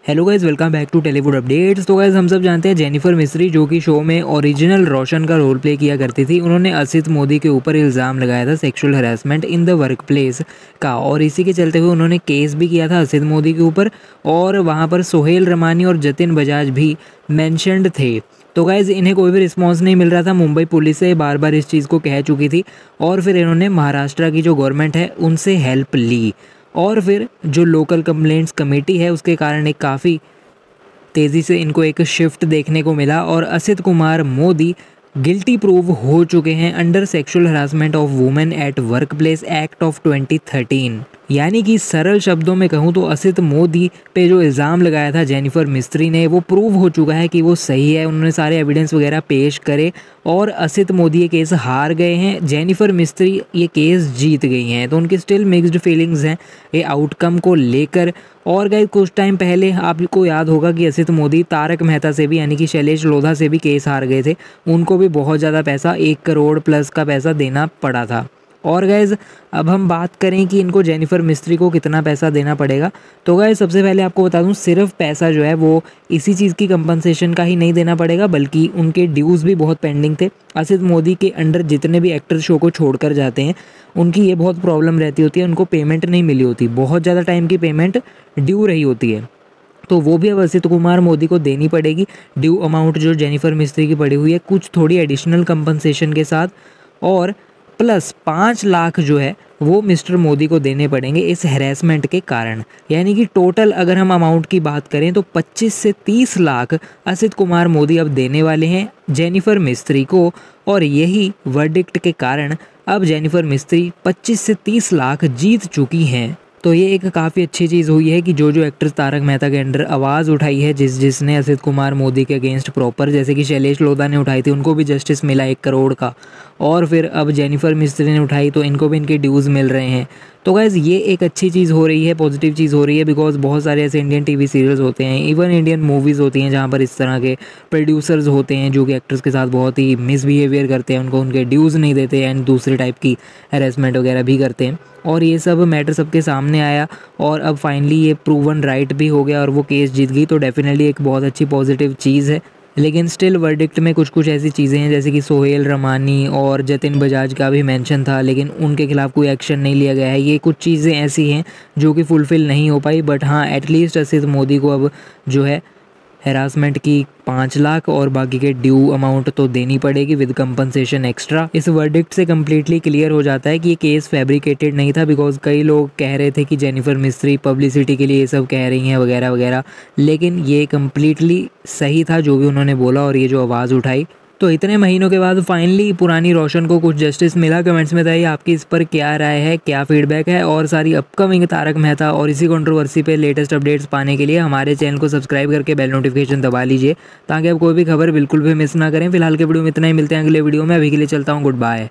Hello guys, welcome back to Tellywood updates. तो guys हम सब जानते हैं जेनिफर मिस्री जो कि शो में ओरिजिनल रोशन का रोल प्ले किया करती थी, उन्होंने असित मोदी के ऊपर इल्ज़ाम लगाया था sexual harassment in the work place का, और इसी के चलते हुए उन्होंने केस भी किया था असित मोदी के ऊपर, और वहाँ पर सोहेल रमानी और जतिन बजाज भी मैंशनड थे। तो गाइज इन्हें कोई भी रिस्पॉन्स नहीं मिल रहा था। मुंबई पुलिस से बार बार इस चीज़ को कह चुकी थी, और फिर इन्होंने महाराष्ट्र की जो गवर्नमेंट है उनसे हेल्प ली, और फिर जो लोकल कंप्लेंट्स कमेटी है उसके कारण एक काफ़ी तेज़ी से इनको एक शिफ्ट देखने को मिला, और असित कुमार मोदी गिल्टी प्रूव हो चुके हैं under sexual harassment of women at work place act of 2013। यानी कि सरल शब्दों में कहूँ तो असित मोदी पे जो इल्ज़ाम लगाया था जेनिफर मिस्त्री ने, वो प्रूव हो चुका है कि वो सही है। उन्होंने सारे एविडेंस वगैरह पेश करे और असित मोदी ये केस हार गए हैं, जेनिफर मिस्त्री ये केस जीत गई हैं। तो उनकी स्टिल मिक्स्ड फीलिंग्स हैं ये आउटकम को लेकर। और गाइस कुछ टाइम पहले आपको याद होगा कि असित मोदी तारक मेहता से भी, यानी कि शैलेश लोधा से भी केस हार गए थे। उनको भी बहुत ज़्यादा पैसा, 1 करोड़ प्लस का पैसा देना पड़ा था। और गाइज़ अब हम बात करें कि इनको जेनिफर मिस्त्री को कितना पैसा देना पड़ेगा, तो गाइज़ सबसे पहले आपको बता दूं, सिर्फ पैसा जो है वो इसी चीज़ की कंपनसेशन का ही नहीं देना पड़ेगा, बल्कि उनके ड्यूज़ भी बहुत पेंडिंग थे। असित मोदी के अंडर जितने भी एक्टर शो को छोड़कर जाते हैं उनकी ये बहुत प्रॉब्लम रहती होती है, उनको पेमेंट नहीं मिली होती, बहुत ज़्यादा टाइम की पेमेंट ड्यू रही होती है। तो वो भी अब असित कुमार मोदी को देनी पड़ेगी, ड्यू अमाउंट जो जेनिफर मिस्त्री की पड़ी हुई है, कुछ थोड़ी एडिशनल कंपनसेशन के साथ, और प्लस 5 लाख जो है वो मिस्टर मोदी को देने पड़ेंगे इस हैरेसमेंट के कारण। यानी कि टोटल अगर हम अमाउंट की बात करें तो 25 से 30 लाख असित कुमार मोदी अब देने वाले हैं जेनिफर मिस्त्री को, और यही वर्डिक्ट के कारण अब जेनिफर मिस्त्री 25 से 30 लाख जीत चुकी हैं। तो ये एक काफ़ी अच्छी चीज़ हुई है कि जो एक्ट्रेस तारक मेहता के अंडर आवाज़ उठाई है, जिसने असित कुमार मोदी के अगेंस्ट प्रॉपर, जैसे कि शैलेश लोधा ने उठाई थी, उनको भी जस्टिस मिला 1 करोड़ का, और फिर अब जेनिफर मिस्त्री ने उठाई तो इनको भी इनके ड्यूज़ मिल रहे हैं। तो गाइज़ ये एक अच्छी चीज़ हो रही है, पॉजिटिव चीज़ हो रही है, बिकॉज बहुत सारे ऐसे इंडियन टीवी सीरियल्स होते हैं, इवन इंडियन मूवीज़ होती हैं जहाँ पर इस तरह के प्रोड्यूसर्स होते हैं जो कि एक्टर्स के साथ बहुत ही मिसबिहेवियर करते हैं, उनको उनके ड्यूज़ नहीं देते एंड दूसरे टाइप की हैरेसमेंट वगैरह भी करते हैं। और ये सब मैटर सबके सामने आया, और अब फाइनली ये प्रूवन राइट भी हो गया और वो केस जीत गई, तो डेफिनेटली एक बहुत अच्छी पॉजिटिव चीज़ है। लेकिन स्टिल वर्डिक्ट में कुछ ऐसी चीज़ें हैं, जैसे कि सोहेल रमानी और जतिन बजाज का भी मेंशन था, लेकिन उनके खिलाफ कोई एक्शन नहीं लिया गया है। ये कुछ चीज़ें ऐसी हैं जो कि फुलफ़िल नहीं हो पाई, बट हाँ एटलीस्ट असित मोदी को अब जो है हैरासमेंट की 5 लाख और बाकी के ड्यू अमाउंट तो देनी पड़ेगी विद कंपनसेशन एक्स्ट्रा। इस वर्डिक्ट से कम्प्लीटली क्लियर हो जाता है कि ये केस फैब्रिकेटेड नहीं था, बिकॉज कई लोग कह रहे थे कि जेनिफर मिस्त्री पब्लिसिटी के लिए ये सब कह रही हैं वगैरह वगैरह, लेकिन ये कम्प्लीटली सही था जो भी उन्होंने बोला और ये जो आवाज़ उठाई। तो इतने महीनों के बाद फाइनली पुरानी रोशन को कुछ जस्टिस मिला। कमेंट्स में बताइए आपकी इस पर क्या राय है, क्या फीडबैक है, और सारी अपकमिंग तारक मेहता और इसी कंट्रोवर्सी पे लेटेस्ट अपडेट्स पाने के लिए हमारे चैनल को सब्सक्राइब करके बेल नोटिफिकेशन दबा लीजिए, ताकि आप कोई भी खबर बिल्कुल भी मिस ना करें। फिलहाल के वीडियो में इतना ही, मिलते हैं अगले वीडियो में। अभी के लिए चलता हूँ, गुड बाय।